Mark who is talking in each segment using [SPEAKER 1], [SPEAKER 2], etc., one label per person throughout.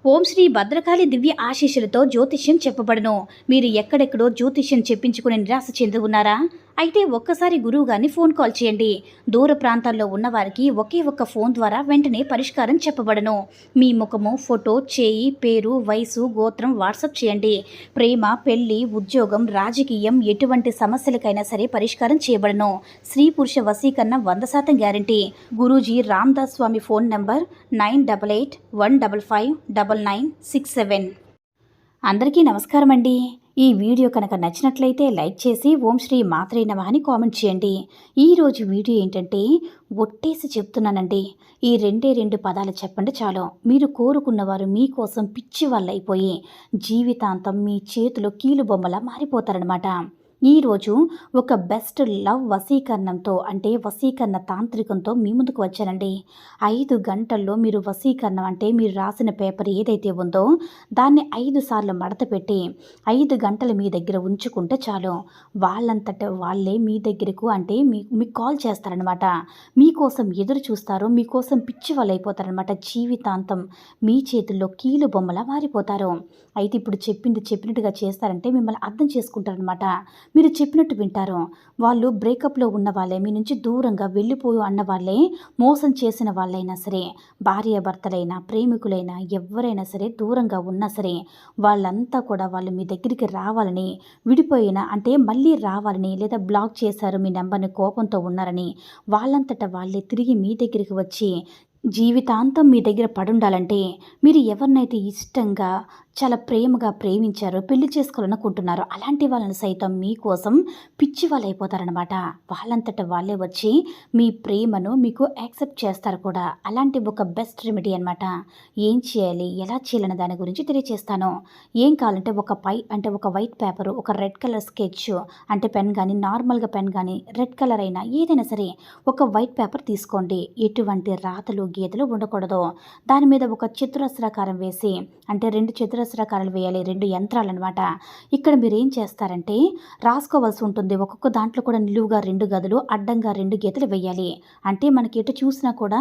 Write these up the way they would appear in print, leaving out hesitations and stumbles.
[SPEAKER 1] ఓం శ్రీ భద్రకాళి దివ్య ఆశీస్సులతో జ్యోతిష్యం చెప్పబడును. మీరు ఎక్కడెక్కడో జ్యోతిష్యం చెప్పించుకుని నిరాశ చెంది ఉన్నారా? అయితే ఒక్కసారి గురువు గారిని ఫోన్ కాల్ చేయండి. దూర ప్రాంతాల్లో ఉన్నవారికి ఒకే ఒక్క ఫోన్ ద్వారా వెంటనే పరిష్కారం చెప్పబడును. మీ ముఖము, ఫోటో, చేయి, పేరు, వయసు, గోత్రం వాట్సాప్ చేయండి. ప్రేమ, పెళ్లి, ఉద్యోగం, రాజకీయం ఎటువంటి సమస్యలకైనా సరే పరిష్కారం చేయబడును. స్త్రీ పురుష వశీకరణ 100% గ్యారంటీ. గురూజీ రామ్దాస్ స్వామి ఫోన్ నంబర్ 9881559967. అందరికీ నమస్కారం అండి. ఈ వీడియో కనుక నచ్చినట్లయితే లైక్ చేసి ఓం శ్రీ మాత్రే నమః అని కామెంట్ చేయండి. ఈరోజు వీడియో ఏంటంటే ఒట్టేసి చెప్తున్నానండి, ఈ రెండు పదాలు చెప్పండి చాలు. మీరు కోరుకున్నవారు మీకోసం పిచ్చి వాళ్ళైపోయి జీవితాంతం మీ చేతిలో కీలుబొమ్మలా మారిపోతారనమాట. ఈరోజు ఒక బెస్ట్ లవ్ వశీకరణంతో అంటే వశీకరణ తాంత్రికంతో మీ ముందుకు వచ్చానండి. 5 గంటల్లో మీరు వశీకరణం అంటే మీరు రాసిన పేపర్ ఏదైతే ఉందో దాన్ని 5 సార్లు మడత పెట్టి 5 గంటలు మీ దగ్గర ఉంచుకుంటే చాలు. వాళ్ళంతట వాళ్ళే మీ దగ్గరకు అంటే మీకు కాల్ చేస్తారనమాట. మీకోసం ఎదురు చూస్తారు, మీకోసం పిచ్చి వాళ్ళు అయిపోతారనమాట. జీవితాంతం మీ చేతుల్లో కీలు బొమ్మలా మారిపోతారు. అయితే ఇప్పుడు చెప్పినట్టుగా చేస్తారంటే మిమ్మల్ని అర్థం చేసుకుంటారనమాట. మీరు చెప్పినట్టు వింటారు. వాళ్ళు బ్రేకప్లో ఉన్న వాళ్ళే, మీ నుంచి దూరంగా వెళ్ళిపోయి అన్న వాళ్ళే, మోసం చేసిన వాళ్ళైనా సరే, భార్యాభర్తలైనా ప్రేమికులైనా ఎవరైనా సరే దూరంగా ఉన్నా సరే వాళ్ళంతా కూడా వాళ్ళు మీ దగ్గరికి రావాలని, విడిపోయినా అంటే మళ్ళీ రావాలని, లేదా బ్లాక్ చేశారు మీ నెంబర్ని కోపంతో ఉన్నారని వాళ్ళంతట వాళ్ళే తిరిగి మీ దగ్గరికి వచ్చి జీవితాంతం మీ దగ్గర పడుండాలంటే మీరు ఎవరినైతే ఇష్టంగా చాలా ప్రేమగా ప్రేమించారో, పెళ్లి చేసుకోవాలనుకుంటున్నారో అలాంటి వాళ్ళని సైతం మీకోసం పిచ్చి వాళ్ళు అయిపోతారనమాట. వాళ్ళంతట వాళ్ళే వచ్చి మీ ప్రేమను మీకు యాక్సెప్ట్ చేస్తారు కూడా. అలాంటి ఒక బెస్ట్ రెమెడీ అనమాట. ఏం చేయాలి, ఎలా చేయాలనే దాని గురించి తెలియజేస్తాను. ఏం కావాలంటే ఒక వైట్ పేపరు, ఒక రెడ్ కలర్ స్కెచ్ అంటే పెన్ కానీ, నార్మల్గా పెన్ కానీ, రెడ్ కలర్ అయినా ఏదైనా సరే ఒక వైట్ పేపర్ తీసుకోండి. ఎటువంటి రాతలు గీతలు ఉండకూడదు. దాని మీద ఒక చతురస్రాకారం వేసి అంటే 2 చతురస్రాకారాలు వేయాలి, 2 యంత్రాలు అనమాట. ఇక్కడ మీరు ఏం చేస్తారంటే రాసుకోవాల్సి ఉంటుంది. ఒక్కొక్క దాంట్లో కూడా నిలువుగా 2 గదులు, అడ్డంగా 2 గీతలు వేయాలి. అంటే మనకి ఎటు చూసినా కూడా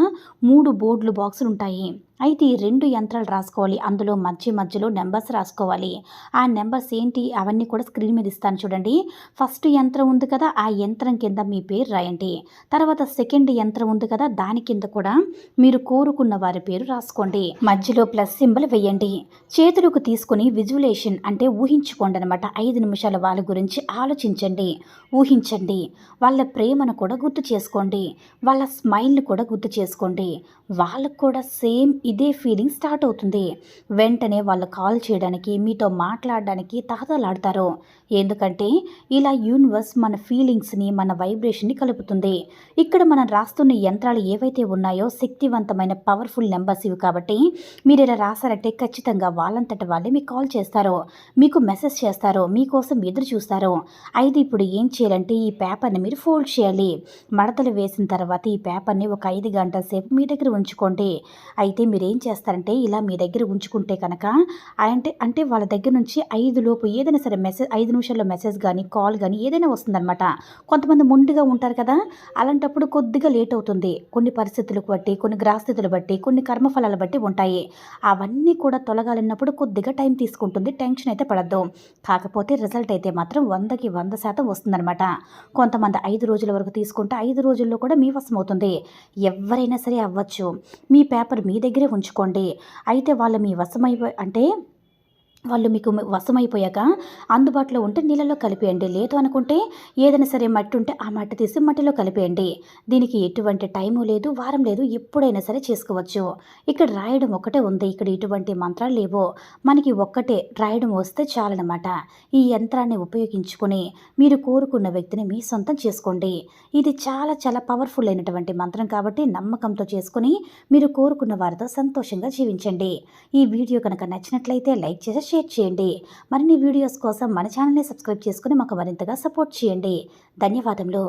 [SPEAKER 1] 3 బోర్డులు బాక్సులు ఉంటాయి. అయితే ఈ 2 యంత్రాలు రాసుకోవాలి. అందులో మధ్యలో నెంబర్స్ రాసుకోవాలి. ఆ నెంబర్స్ ఏంటి అవన్నీ కూడా స్క్రీన్ మీద ఇస్తాను చూడండి. ఫస్ట్ యంత్రం ఉంది కదా, ఆ యంత్రం కింద మీ పేరు రాయండి. తర్వాత సెకండ్ యంత్రం ఉంది కదా, దాని కింద కూడా మీరు కోరుకున్న వారి పేరు రాసుకోండి. మధ్యలో ప్లస్ సింబల్ వేయండి. చేతులకు తీసుకుని విజువలేషన్ అంటే ఊహించుకోండి అనమాట. 5 నిమిషాల వాళ్ళ గురించి ఆలోచించండి, ఊహించండి. వాళ్ళ ప్రేమను కూడా గుర్తు చేసుకోండి, వాళ్ళ స్మైల్ని కూడా గుర్తు చేసుకోండి. వాళ్ళకు కూడా సేమ్ ఇదే ఫీలింగ్ స్టార్ట్ అవుతుంది. వెంటనే వాళ్ళు కాల్ చేయడానికి, మీతో మాట్లాడడానికి తహతలాడతారు. ఎందుకంటే ఇలా యూనివర్స్ మన ఫీలింగ్స్ని, మన వైబ్రేషన్ని కలుపుతుంది. ఇక్కడ మనం రాస్తున్న యంత్రాలు ఏవైతే ఉన్నాయో శక్తివంతమైన పవర్ఫుల్ నెంబర్స్ ఇవి. కాబట్టి మీరు ఇలా రాసారంటే ఖచ్చితంగా వాళ్ళంతట వాళ్ళే మీకు కాల్ చేస్తారు, మీకు మెసేజ్ చేస్తారు, మీకోసం ఎదురు చూస్తారు. అయితే ఇప్పుడు ఏం చేయాలంటే ఈ పేపర్ని మీరు ఫోల్డ్ చేయాలి. మడతలు వేసిన తర్వాత ఈ పేపర్ని ఒక 5 గంటల సేపు మీ దగ్గర ఉంచుకోండి. అయితే మీరు ఏం చేస్తారంటే ఇలా మీ దగ్గర ఉంచుకుంటే కనుక అంటే వాళ్ళ దగ్గర నుంచి 5 లోపు ఏదైనా సరే మెసేజ్, 5 నిమిషాల్లో మెసేజ్ కానీ కాల్ కానీ ఏదైనా వస్తుందన్నమాట. కొంతమంది మొండిగా ఉంటారు కదా, అలాంటప్పుడు కొద్దిగా లేట్ అవుతుంది. కొన్ని పరిస్థితులకు బట్టి, కొన్ని గ్రహస్థితులు బట్టి, కొన్ని కర్మఫలాలు బట్టి ఉంటాయి. అవన్నీ కూడా తొలగాలన్నప్పుడు కొద్దిగా టైం తీసుకుంటుంది. టెన్షన్ అయితే పడద్దు. కాకపోతే రిజల్ట్ అయితే మాత్రం 100కి 100% వస్తుందన్నమాట. కొంతమంది 5 రోజుల వరకు తీసుకుంటే 5 రోజుల్లో కూడా మీ వశం అవుతుంది. ఎవరైనా సరే అవ్వచ్చు. మీ పేపర్ మీ దగ్గరే ఉంచుకోండి. అయితే వాళ్ళు మీ వాళ్ళు మీకు వశమైపోయాక అందుబాటులో ఉంటే నీళ్ళలో కలిపేయండి. లేదు అనుకుంటే ఏదైనా సరే మట్టి ఉంటే ఆ మట్టి తీసి మట్టిలో కలిపేయండి. దీనికి ఎటువంటి టైము లేదు, వారం లేదు, ఎప్పుడైనా సరే చేసుకోవచ్చు. ఇక్కడ రాయడం ఒకటే ఉంది, ఇక్కడ ఎటువంటి మంత్రాలు లేవు. మనకి ఒక్కటే రాయడం వస్తే చాలన్నమాట. ఈ యంత్రాన్ని ఉపయోగించుకొని మీరు కోరుకున్న వ్యక్తిని మీ సొంతం చేసుకోండి. ఇది చాలా చాలా పవర్ఫుల్ అయినటువంటి మంత్రం కాబట్టి నమ్మకంతో చేసుకుని మీరు కోరుకున్న వారితో సంతోషంగా జీవించండి. ఈ వీడియో కనుక నచ్చినట్లయితే లైక్ చేసి షేర్ చేయండి. మరిన్ని వీడియోస్ కోసం మన ఛానల్ని సబ్స్క్రైబ్ చేసుకుని మాకు మరింతగా సపోర్ట్ చేయండి. ధన్యవాదములు.